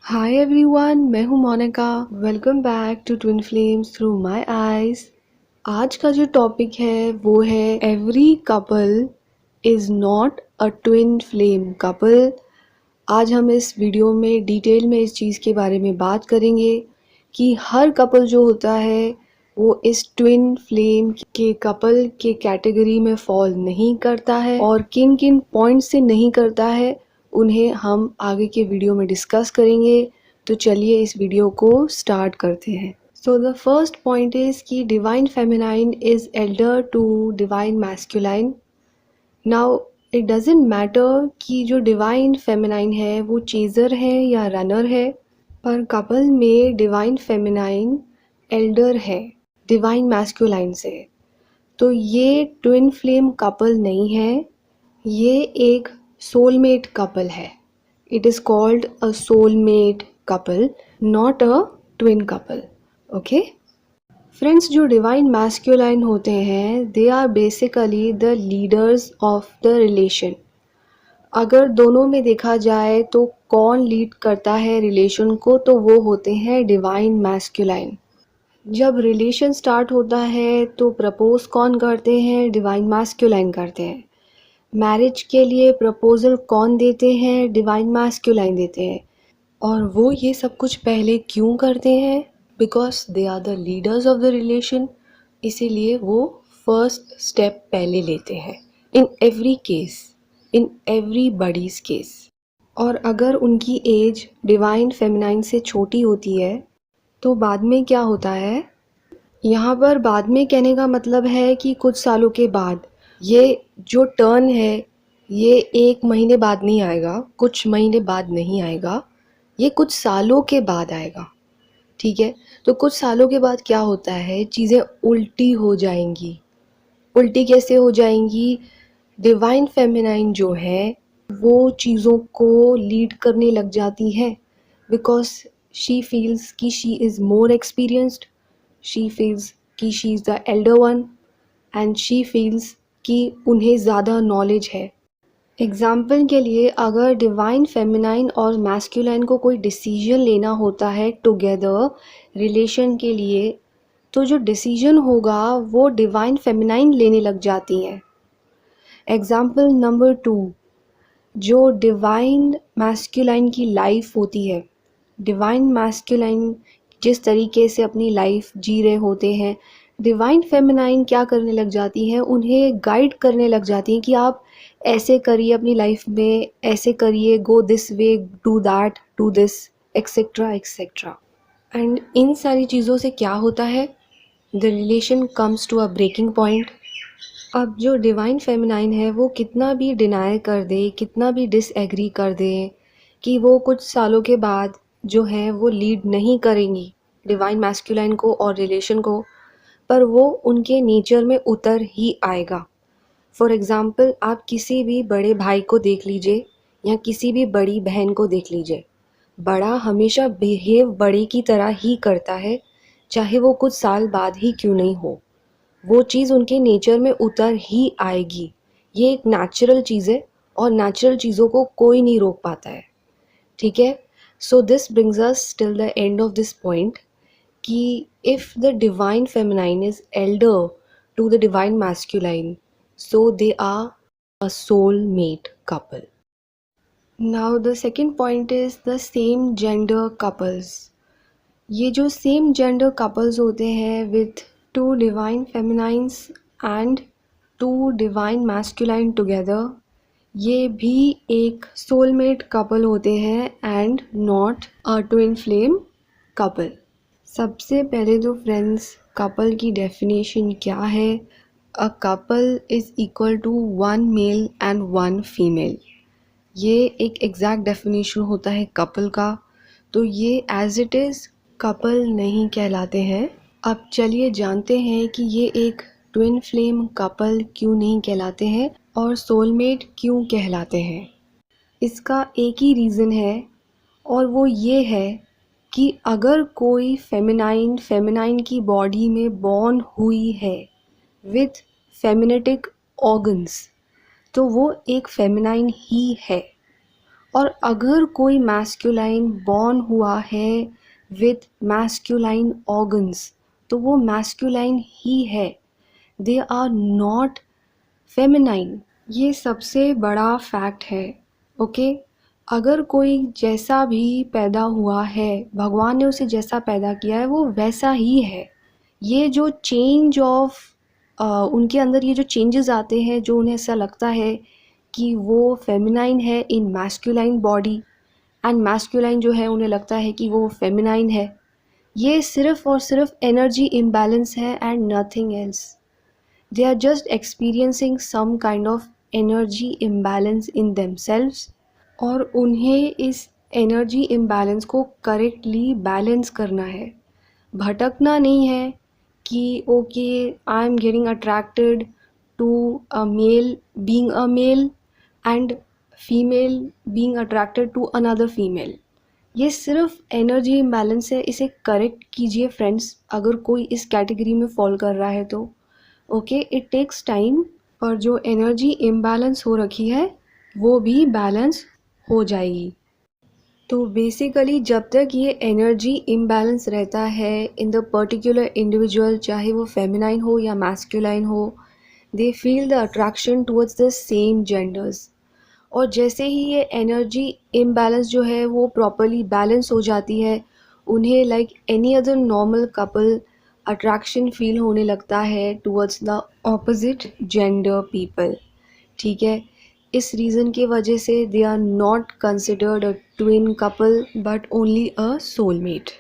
हाय everyone, मैं हूँ Monika. Welcome back to twin flames through my eyes. आज का जो टॉपिक है वो है every couple is not a twin flame couple. आज हम इस वीडियो में डिटेल में इस चीज़ के बारे में बात करेंगे कि हर कपल जो होता है वो इस ट्विन फ्लेम के कपल के कैटेगरी में फॉल नहीं करता है, और किन किन पॉइंट से नहीं करता है उन्हें हम आगे के वीडियो में डिस्कस करेंगे। तो चलिए इस वीडियो को स्टार्ट करते हैं। So the first point is कि divine feminine is elder to divine masculine. Now it doesn't matter कि जो डिवाइन फेमिनाइन है वो चेज़र है या रनर है, पर कपल में डिवाइन फेमिनाइन एल्डर है डिवाइन मैस्कुलाइन से। तो ये ट्विन फ्लेम कपल नहीं है, ये एक सोलमेट कपल है। It is called a soulmate couple, not a twin couple. Okay friends, जो डिवाइन मैस्कुलाइन होते हैं they are basically the leaders of the relation. अगर दोनों में देखा जाए तो कौन लीड करता है रिलेशन को, तो वो होते हैं डिवाइन मैस्कुलाइन। जब रिलेशन स्टार्ट होता है तो प्रपोज कौन करते हैं? डिवाइन मैस्कुलाइन करते हैं। मैरिज के लिए प्रपोजल कौन देते हैं? डिवाइन मैस्कुलाइन देते हैं। और वो ये सब कुछ पहले क्यों करते हैं? Because they are the leaders of the relation. इसीलिए वो फर्स्ट स्टेप पहले लेते हैं in every case, in everybody's case. और अगर उनकी एज डिवाइन फेमिनाइन से छोटी होती है तो बाद में क्या होता है? यहाँ पर बाद में कहने का मतलब है कि कुछ सालों के बाद। ये जो टर्न है ये एक महीने बाद नहीं आएगा, कुछ महीने बाद नहीं आएगा, ये कुछ सालों के बाद आएगा। ठीक है, तो कुछ सालों के बाद क्या होता है, चीज़ें उल्टी हो जाएंगी। उल्टी कैसे हो जाएंगी? डिवाइन फेमिनाइन जो है वो चीज़ों को लीड करने लग जाती है, बिकॉज शी फील्स कि she is more experienced, she feels कि she is the elder one, and she feels कि उन्हें ज़्यादा नॉलेज है। एग्जाम्पल के लिए अगर डिवाइन फेमिनाइन और मैस्कुलाइन को कोई डिसीजन लेना होता है टुगेदर रिलेशन के लिए, तो जो डिसीजन होगा वो डिवाइन फेमिनाइन लेने लग जाती हैं। एग्जाम्पल नंबर 2, जो डिवाइन मैस्कुलाइन की लाइफ होती है, डिवाइन मैस्कुलाइन जिस तरीके से अपनी लाइफ जी रहे होते हैं, डिवाइन फेमिनाइन क्या करने लग जाती हैं? उन्हें गाइड करने लग जाती हैं कि आप ऐसे करिए अपनी लाइफ में, ऐसे करिए, go this way, do that, do this, etcetera etcetera. And इन सारी चीज़ों से क्या होता है? The relation comes to a breaking point. अब जो डिवाइन फेमिनाइन है वो कितना भी डिनाई कर दे, कितना भी डिसएग्री कर दे कि वो कुछ सालों के बाद जो है वो लीड नहीं करेंगी डिवाइन मैस्कुलाइन को और रिलेशन को, पर वो उनके नेचर में उतर ही आएगा। फॉर एग्ज़ाम्पल, आप किसी भी बड़े भाई को देख लीजिए या किसी भी बड़ी बहन को देख लीजिए, बड़ा हमेशा बिहेव बड़े की तरह ही करता है, चाहे वो कुछ साल बाद ही क्यों नहीं हो। वो चीज़ उनके नेचर में उतर ही आएगी। ये एक नेचुरल चीज़ है और नेचुरल चीज़ों को कोई नहीं रोक पाता है। ठीक है, so this brings us till the end of this point कि if the divine feminine is elder to the divine masculine, so they are a soul mate couple. Now the second point is the same gender couples. ये जो same gender couples होते हैं with two divine feminines and two divine masculine together, ये भी एक soulmate couple होते हैं and not a twin flame couple. सबसे पहले तो फ्रेंड्स, कपल की डेफिनेशन क्या है? A couple is equal to one male and one female. ये एक एग्जैक्ट डेफिनेशन होता है कपल का। तो ये एज इट इज़ कपल नहीं कहलाते हैं। अब चलिए जानते हैं कि ये एक ट्विन फ्लेम कपल क्यों नहीं कहलाते हैं और सोलमेट क्यों कहलाते हैं। इसका एक ही रीज़न है, और वो ये है कि अगर कोई फेमिनाइन की बॉडी में बॉर्न हुई है विथ फेमिनेटिक ऑर्गन्स, तो वो एक फेमिनाइन ही है। और अगर कोई मैस्कुलाइन बॉर्न हुआ है विथ मैस्कुलाइन ऑर्गन्स तो वो मैस्कुलाइन ही है, दे आर नॉट फेमिनाइन। ये सबसे बड़ा फैक्ट है। ओके, अगर कोई जैसा भी पैदा हुआ है, भगवान ने उसे जैसा पैदा किया है वो वैसा ही है। ये जो चेंज ऑफ उनके अंदर ये जो चेंजेस आते हैं, जो उन्हें ऐसा लगता है कि वो फेमिनाइन है इन मैस्कुलाइन बॉडी एंड मैस्कुलाइन जो है उन्हें लगता है कि वो फेमिनाइन है, ये सिर्फ और सिर्फ एनर्जी इम्बैलेंस है and nothing else. They are just experiencing some kind of energy imbalance in themselves, और उन्हें इस एनर्जी इम्बैलेंस को करेक्टली बैलेंस करना है। भटकना नहीं है कि okay I am getting attracted to a male being a male and female being attracted to another female. ये सिर्फ एनर्जी इम्बैलेंस है, इसे करेक्ट कीजिए फ्रेंड्स, अगर कोई इस कैटेगरी में फॉल कर रहा है तो ओके, इट टेक्स टाइम, और जो एनर्जी इम्बैलेंस हो रखी है वो भी बैलेंस हो जाएगी। तो बेसिकली जब तक ये एनर्जी इम्बैलेंस रहता है इन द पर्टिकुलर इंडिविजुअल, चाहे वो फेमिनाइन हो या मैस्कुलाइन हो, they feel the attraction towards the same genders. और जैसे ही ये एनर्जी इम्बैलेंस जो है वो प्रॉपरली बैलेंस हो जाती है, उन्हें like any other normal couple attraction feel होने लगता है towards the opposite gender people. ठीक है, इस रीज़न की वजह से they are not considered a twin couple but only a soulmate.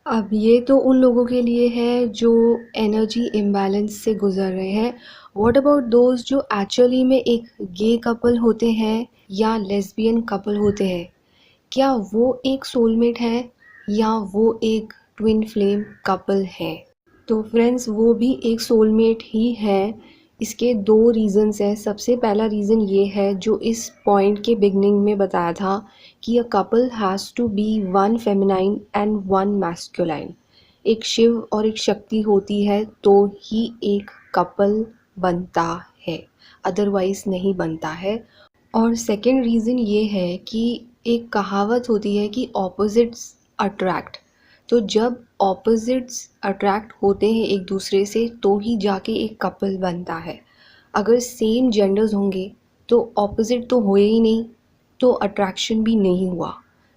अब ये तो उन लोगों के लिए है जो एनर्जी इम्बैलेंस से गुजर रहे हैं। व्हाट अबाउट दोज जो एक्चुअली में एक गे कपल होते हैं या लेस्बियन कपल होते हैं, क्या वो एक सोलमेट है या वो एक ट्विन फ्लेम कपल है? तो फ्रेंड्स वो भी एक सोलमेट ही है। इसके दो रीज़न्स हैं। सबसे पहला रीज़न ये है जो इस पॉइंट के बिगनिंग में बताया था कि a couple has to be one feminine and one masculine. एक शिव और एक शक्ति होती है तो ही एक कपल बनता है, अदरवाइज़ नहीं बनता है। और सेकंड रीज़न ये है कि एक कहावत होती है कि ऑपोजिट्स अट्रैक्ट। तो जब ऑपोजिट्स अट्रैक्ट होते हैं एक दूसरे से तो ही जाके एक कपल बनता है। अगर सेम जेंडर्स होंगे तो ऑपोजिट तो हुए ही नहीं, तो अट्रैक्शन भी नहीं हुआ।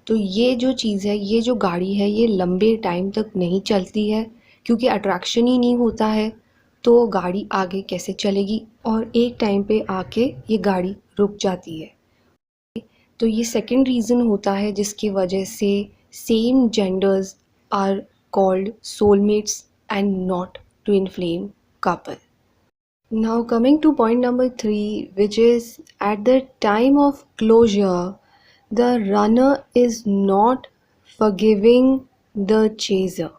तो ये जो चीज़ है, ये जो गाड़ी है, ये लंबे टाइम तक नहीं चलती है, क्योंकि अट्रैक्शन ही नहीं होता है तो गाड़ी आगे कैसे चलेगी, और एक टाइम पे आके ये गाड़ी रुक जाती है। तो ये सेकंड रीज़न होता है जिसकी वजह से same genders are called soulmates and not twin flame couple. Now coming to point number 3, which is at the time of closure, the runner is not forgiving the chaser.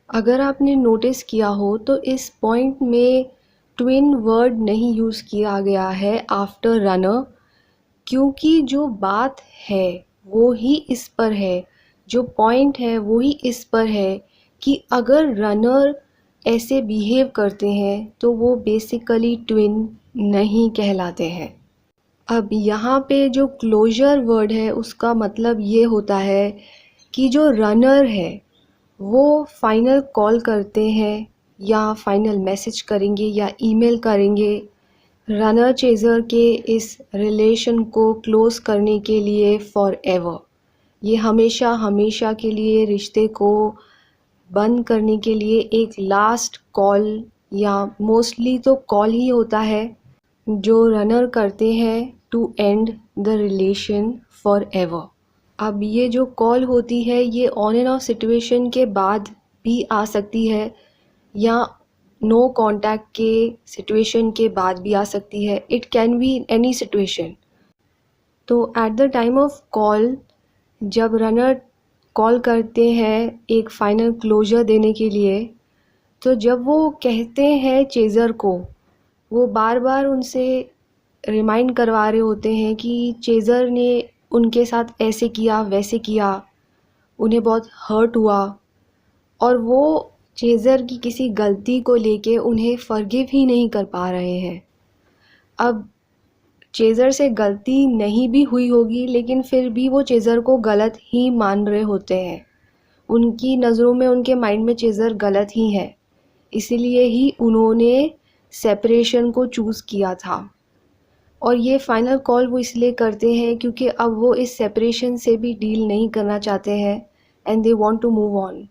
अगर आपने notice किया हो तो इस पॉइंट में twin word नहीं use किया गया है आफ्टर रनर, क्योंकि जो बात है वो ही इस पर है, जो पॉइंट है वो ही इस पर है कि अगर रनर ऐसे बिहेव करते हैं तो वो बेसिकली ट्विन नहीं कहलाते हैं। अब यहाँ पे जो क्लोजर वर्ड है उसका मतलब ये होता है कि जो रनर है वो फाइनल कॉल करते हैं या फाइनल मैसेज करेंगे या ईमेल करेंगे रनर चेज़र के इस रिलेशन को क्लोज़ करने के लिए फॉर एवर। ये हमेशा हमेशा के लिए रिश्ते को बंद करने के लिए एक लास्ट कॉल, या मोस्टली तो कॉल ही होता है, जो रनर करते हैं to end the relation forever एवर। अब ये जो कॉल होती है ये ऑन एंड ऑफ सिचुएशन के बाद भी आ सकती है या नो कांटेक्ट के सिचुएशन के बाद भी आ सकती है। It can be any situation. तो at the time of call, जब रनर कॉल करते हैं एक फाइनल क्लोजर देने के लिए, तो जब वो कहते हैं चेज़र को, वो बार बार उनसे रिमाइंड करवा रहे होते हैं कि चेज़र ने उनके साथ ऐसे किया वैसे किया, उन्हें बहुत हर्ट हुआ, और वो चेज़र की किसी गलती को लेके उन्हें फॉरगिव ही नहीं कर पा रहे हैं। अब चेज़र से गलती नहीं भी हुई होगी, लेकिन फिर भी वो चेज़र को गलत ही मान रहे होते हैं। उनकी नज़रों में, उनके माइंड में चेज़र गलत ही है, इसीलिए ही उन्होंने सेपरेशन को चूज़ किया था। और ये फाइनल कॉल वो इसलिए करते हैं क्योंकि अब वो इस सेपरेशन से भी डील नहीं करना चाहते हैं and they want to move on.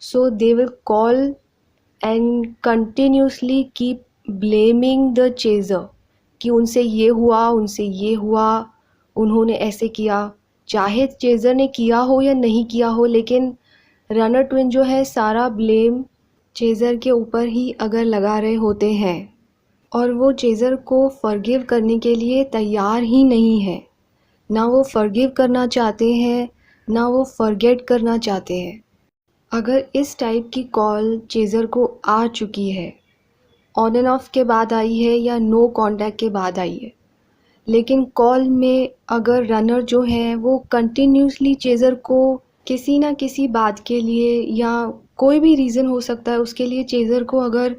So they will call and continuously keep blaming the chaser कि उनसे ये हुआ, उनसे ये हुआ, उन्होंने ऐसे किया। चाहे चेज़र ने किया हो या नहीं किया हो, लेकिन रनर ट्विन जो है सारा ब्लेम चेज़र के ऊपर ही अगर लगा रहे होते हैं और वो चेज़र को फॉरगिव करने के लिए तैयार ही नहीं है। ना वो फॉरगिव करना चाहते हैं, ना वो फॉरगेट करना चाहते हैं। अगर इस टाइप की कॉल चेज़र को आ चुकी है, ऑन एंड ऑफ के बाद आई है या नो कांटेक्ट के बाद आई है, लेकिन कॉल में अगर रनर जो है वो कंटिन्यूसली चेज़र को किसी ना किसी बात के लिए या कोई भी रीज़न हो सकता है उसके लिए चेज़र को अगर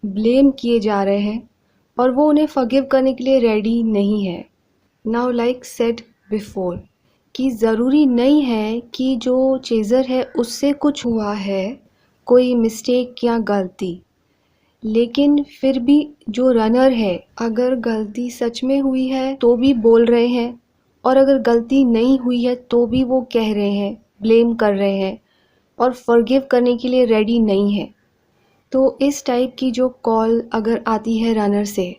ब्लेम किए जा रहे हैं और वो उन्हें फॉरगिव करने के लिए रेडी नहीं है। नाउ लाइक सेड बिफोर कि ज़रूरी नहीं है कि जो चेज़र है उससे कुछ हुआ है, कोई मिस्टेक या गलती, लेकिन फिर भी जो रनर है अगर गलती सच में हुई है तो भी बोल रहे हैं और अगर गलती नहीं हुई है तो भी वो कह रहे हैं, ब्लेम कर रहे हैं और फॉरगिव करने के लिए रेडी नहीं है। तो इस टाइप की जो कॉल अगर आती है रनर से,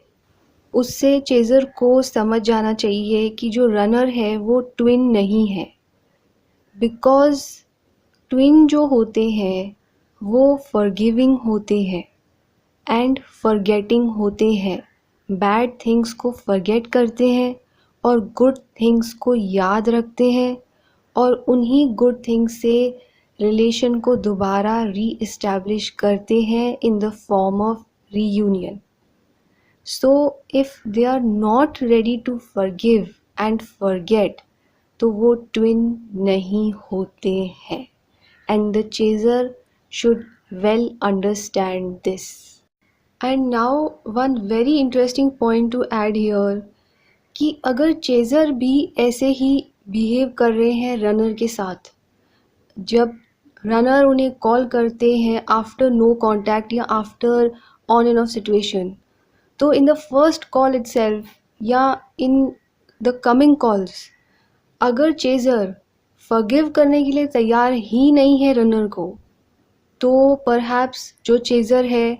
उससे चेज़र को समझ जाना चाहिए कि जो रनर है वो ट्विन नहीं है। बिकॉज़ ट्विन जो होते हैं वो फॉरगिविंग होते हैं एंड फॉरगेटिंग होते हैं। बैड थिंग्स को फॉरगेट करते हैं और गुड थिंग्स को याद रखते हैं और उन्हीं गुड थिंग्स से रिलेशन को दोबारा री-एस्टैब्लिश करते हैं in the form of reunion. So if they are not ready to forgive and forget, तो वो ट्विन नहीं होते हैं and the chaser should well understand this. And now one very interesting point to add here कि अगर chaser भी ऐसे ही behave कर रहे हैं रनर के साथ, जब रनर उन्हें कॉल करते हैं आफ्टर नो कॉन्टैक्ट या after on and off situation, तो in the first call itself या इन द कमिंग कॉल्स अगर चेज़र फॉरगिव करने के लिए तैयार ही नहीं है रनर को, तो परहैप्स जो चेज़र है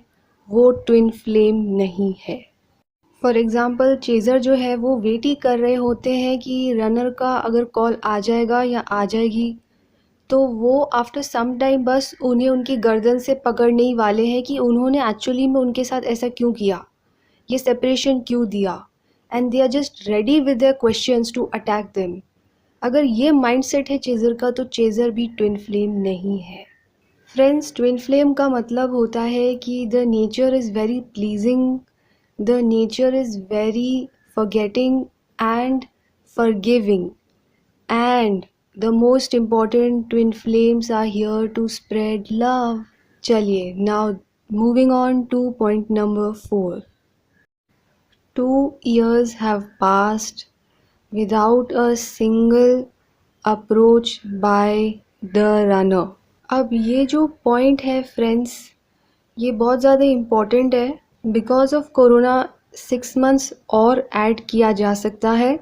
वो ट्विन फ्लेम नहीं है। फॉर एग्ज़ाम्पल चेज़र जो है वो वेट ही कर रहे होते हैं कि रनर का अगर कॉल आ जाएगा या आ जाएगी, तो वो आफ्टर सम टाइम बस उन्हें उनकी गर्दन से पकड़ने ही वाले हैं कि उन्होंने एक्चुअली में उनके साथ ऐसा क्यों किया, ये सेपरेशन क्यों दिया, and they are just ready with their questions to attack them. अगर ये माइंडसेट है चेज़र का, तो चेज़र भी ट्विन फ्लेम नहीं है। फ्रेंड्स, ट्विन फ्लेम का मतलब होता है कि the nature is very pleasing, the nature is very forgetting and forgiving, and the most important, twin flames are here to spread love. चलिए, now moving on to point number 4. 2 years have passed without a single approach by the runner. अब ये जो point है friends, ये बहुत ज़्यादा important है। Because of corona 6 months और ऐड किया जा सकता है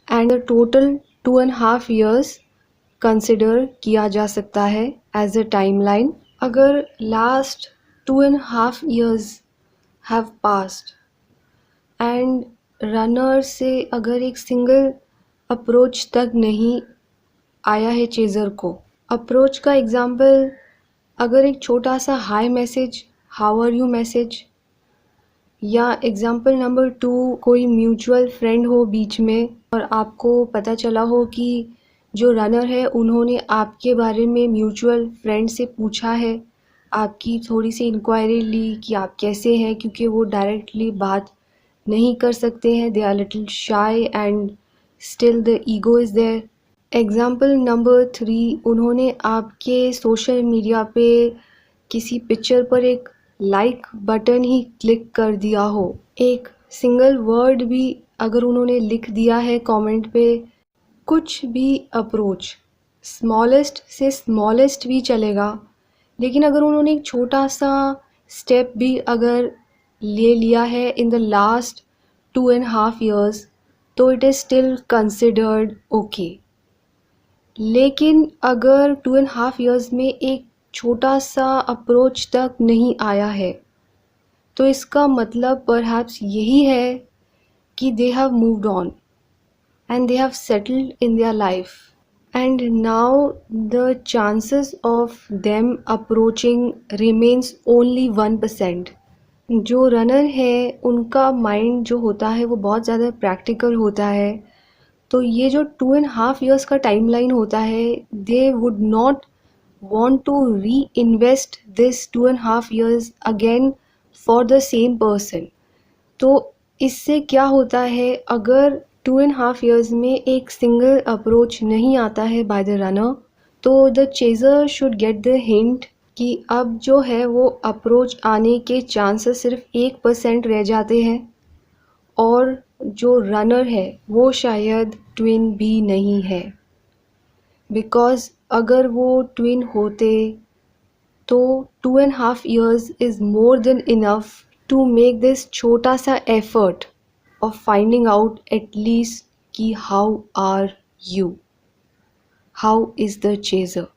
एंड टोटल 2.5 years कंसिडर किया जा सकता है एज अ टाइमलाइन। अगर last 2.5 years have passed and runner से अगर एक सिंगल अप्रोच तक नहीं आया है चेज़र को, अप्रोच का एग्ज़ाम्पल अगर एक छोटा सा hi message, how are you message, या एग्ज़ाम्पल नंबर 2 कोई म्यूचुअल फ्रेंड हो बीच में और आपको पता चला हो कि जो रनर है उन्होंने आपके बारे में म्यूचुअल फ्रेंड से पूछा है, आपकी थोड़ी सी इंक्वायरी ली कि आप कैसे हैं, क्योंकि वो डायरेक्टली बात नहीं कर सकते हैं, they are little shy and still the ego is there. Example number 3, उन्होंने आपके सोशल मीडिया पे किसी पिक्चर पर एक लाइक बटन ही क्लिक कर दिया हो, एक सिंगल वर्ड भी अगर उन्होंने लिख दिया है कमेंट पे, कुछ भी अप्रोच, स्मॉलेस्ट से स्मॉलेस्ट भी चलेगा, लेकिन अगर उन्होंने एक छोटा सा स्टेप भी अगर ले लिया है इन द लास्ट 2.5 years, तो it is still considered okay. लेकिन अगर 2.5 years में एक छोटा सा अप्रोच तक नहीं आया है, तो इसका मतलब परहैप्स यही है कि they have moved on and they have settled in their life, and now the chances of them approaching remains only 1%. जो रनर है उनका माइंड जो होता है वो बहुत ज़्यादा प्रैक्टिकल होता है, तो ये जो 2.5 years का टाइमलाइन होता है, they would not want to reinvest this 2.5 years again for the same person. तो इससे क्या होता है, अगर 2.5 years में एक सिंगल अप्रोच नहीं आता है बाय द रनर, तो the chaser should get the hint कि अब जो है वो अप्रोच आने के चांसेस सिर्फ 1% रह जाते हैं, और जो रनर है वो शायद ट्विन भी नहीं है। बिकॉज अगर वो ट्विन होते तो 2.5 years is more than enough to make this छोटा सा effort of finding out at least कि how are you, how is the chaser.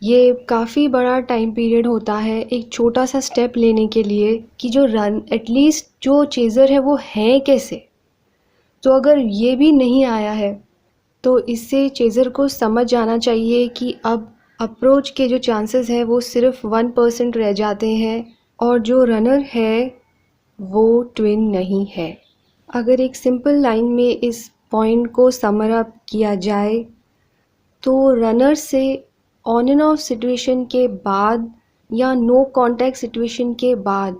ये काफ़ी बड़ा टाइम पीरियड होता है एक छोटा सा स्टेप लेने के लिए कि जो रन एटलीस्ट जो चेज़र है वो है कैसे। तो अगर ये भी नहीं आया है तो इससे चेज़र को समझ जाना चाहिए कि अब अप्रोच के जो चांसेस हैं वो सिर्फ 1% रह जाते हैं, और जो रनर है वो ट्विन नहीं है। अगर एक सिंपल लाइन में इस पॉइंट को समर अप किया जाए, तो रनर से ऑन एंड ऑफ सिचुएशन के बाद या नो कॉन्टैक्ट सिचुएशन के बाद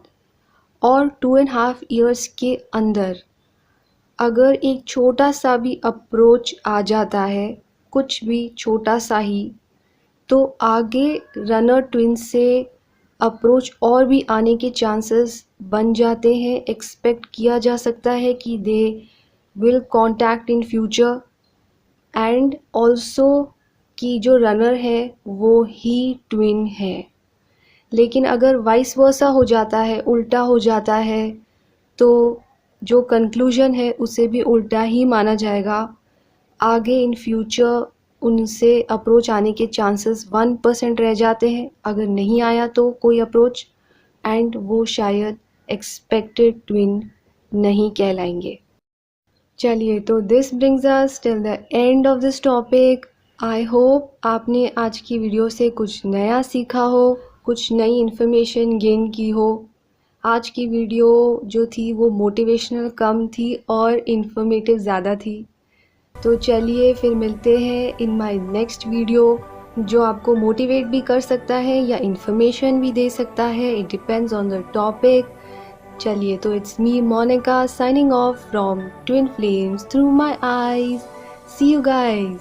और 2.5 years के अंदर अगर एक छोटा सा भी अप्रोच आ जाता है, कुछ भी छोटा सा ही, तो आगे रनर ट्विन से अप्रोच और भी आने के चांसेस बन जाते हैं। एक्सपेक्ट किया जा सकता है कि they will contact in future, and also कि जो रनर है वो ही ट्विन है। लेकिन अगर वाइस वर्सा हो जाता है, उल्टा हो जाता है, तो जो कंक्लूजन है उसे भी उल्टा ही माना जाएगा। आगे इन फ्यूचर उनसे अप्रोच आने के चांसेस 1% रह जाते हैं, अगर नहीं आया तो कोई अप्रोच, एंड वो शायद एक्सपेक्टेड ट्विन नहीं कहलाएंगे। चलिए, तो this brings us till the end of this topic. I hope आपने आज की वीडियो से कुछ नया सीखा हो, कुछ नई इन्फॉर्मेशन गेन की हो। आज की वीडियो जो थी वो मोटिवेशनल कम थी और इन्फॉर्मेटिव ज़्यादा थी। तो चलिए फिर मिलते हैं इन माय नेक्स्ट वीडियो, जो आपको मोटिवेट भी कर सकता है या इन्फॉर्मेशन भी दे सकता है। It depends on the topic. चलिए, तो it's me Monika signing off from twin flames through my eyes. See you guys.